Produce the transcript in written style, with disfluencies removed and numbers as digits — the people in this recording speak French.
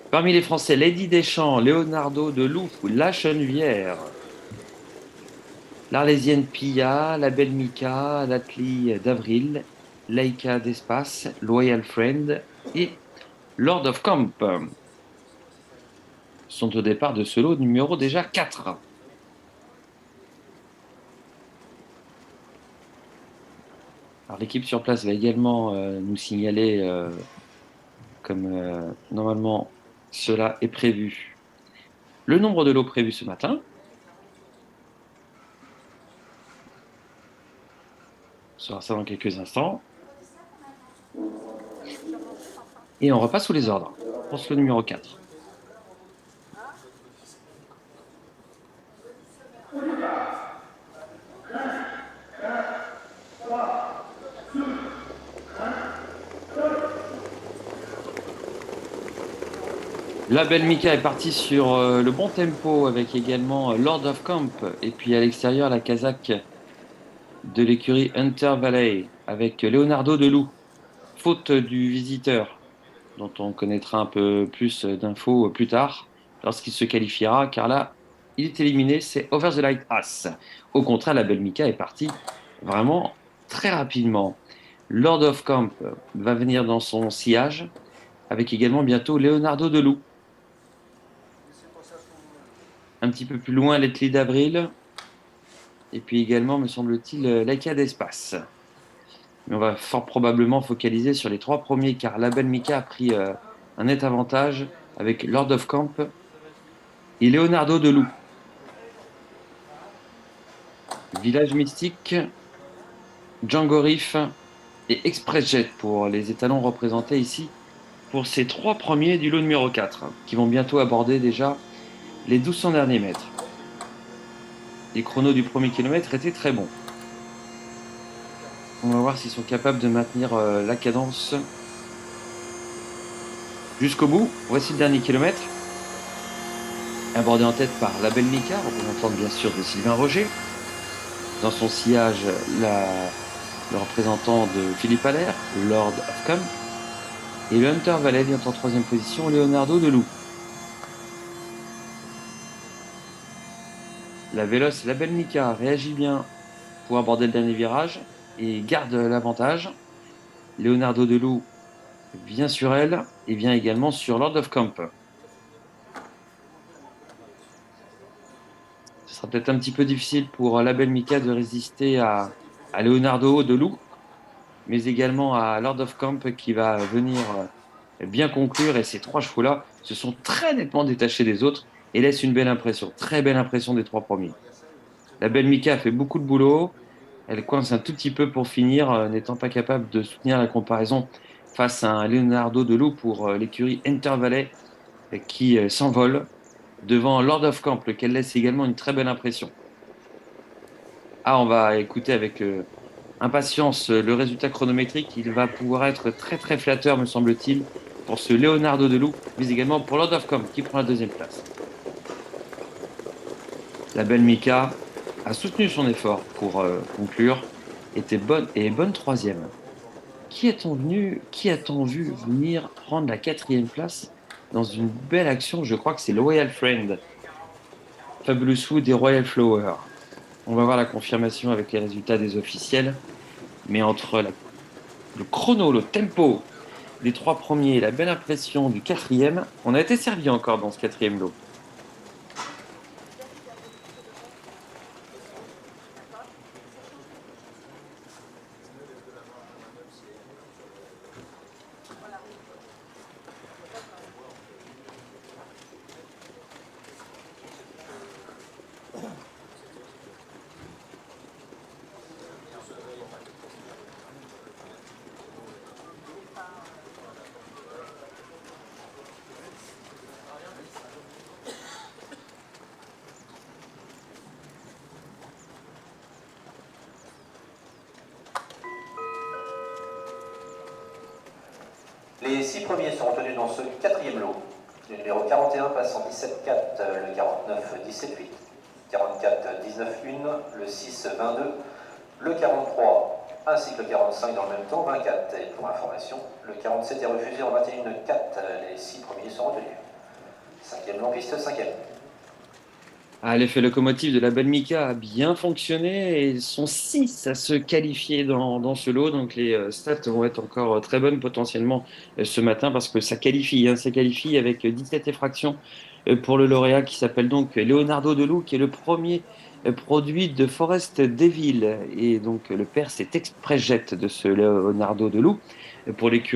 Parmi les Français, Lady Deschamps, Leonardo Deloup, La Chenevière, l'Arlésienne Pia, la Belle Mika, l'Atli d'Avril, Laïka d'Espace, Loyal Friend et Lord of Camp sont au départ de ce lot numéro déjà 4. Alors l'équipe sur place va également nous signaler, comme normalement cela est prévu, le nombre de lots prévus ce matin. On saura ça dans quelques instants. Et on repasse sous les ordres pour ce lot numéro 4. La belle Mika est partie sur le bon tempo avec également Lord of Camp et puis à l'extérieur la Kazakh de l'écurie Hunter Valley avec Leonardo Deloup, faute du visiteur dont on connaîtra un peu plus d'infos plus tard lorsqu'il se qualifiera car là il est éliminé, c'est Over the Light Ass. Au contraire, la belle Mika est partie vraiment très rapidement. Lord of Camp va venir dans son sillage avec également bientôt Leonardo Deloup. Un petit peu plus loin, l'Etely d'Avril. Et puis également, me semble-t-il, l'Akia d'Espace. Mais on va fort probablement focaliser sur les trois premiers, car la belle Mika a pris un net avantage avec Lord of Camp et Leonardo Deloup. Village Mystique, Django Reef et ExpressJet pour les étalons représentés ici pour ces trois premiers du lot numéro 4, qui vont bientôt aborder déjà les 1200 derniers mètres. Les chronos du premier kilomètre étaient très bons. On va voir s'ils sont capables de maintenir la cadence jusqu'au bout. Voici le dernier kilomètre, abordé en tête par la belle Mika, représentante bien sûr de Sylvain Roger. Dans son sillage, le représentant de Philippe Allaire, Lord of Camp. Et le Hunter Valley vient en troisième position, Leonardo Deloup. La Véloce, la belle Mika réagit bien pour aborder le dernier virage et garde l'avantage. Leonardo Deloup vient sur elle et vient également sur Lord of Camp. Ce sera peut-être un petit peu difficile pour la belle Mika de résister à Leonardo Deloup, mais également à Lord of Camp qui va venir bien conclure. Et ces trois chevaux-là se sont très nettement détachés des autres et laissent une belle impression, très belle impression des trois premiers. La belle Mika a fait beaucoup de boulot. Elle coince un tout petit peu pour finir, n'étant pas capable de soutenir la comparaison face à un Leonardo Deloup pour l'écurie Enter Valley qui s'envole devant Lord of Camp, lequel laisse également une très belle impression. Ah, on va écouter avec impatience le résultat chronométrique. Il va pouvoir être très très flatteur, me semble-t-il, pour ce Leonardo Deloup, mais également pour Lord of Com, qui prend la deuxième place. La belle Mika a soutenu son effort pour conclure, était bonne et bonne troisième. Qui a-t-on vu venir prendre la quatrième place dans une belle action? Je crois que c'est Loyal Friend, Fabulous Wood et Royal Flower. On va voir la confirmation avec les résultats des officiels, mais entre le chrono, le tempo des trois premiers et la belle impression du quatrième, on a été servi encore dans ce quatrième lot. Les 6 premiers sont retenus dans ce quatrième lot. Le numéro 41 passe en 17-4, le 49 17-8, 44 19-1, le 6 22, le 43 ainsi que le 45 dans le même temps, 24. Et pour information, le 47 est refusé en 21-4. Les 6 premiers sont retenus. 5e long piste, 5e. Ah, l'effet locomotive de la belle Mika a bien fonctionné et sont 6 à se qualifier dans ce lot. Donc les stats vont être encore très bonnes potentiellement ce matin parce que ça qualifie avec 17 effractions pour le lauréat qui s'appelle donc Leonardo Delou, qui est le premier produit de Forest Devil. Et donc le père, c'est ExpressJet de ce Leonardo Delou pour l'écurie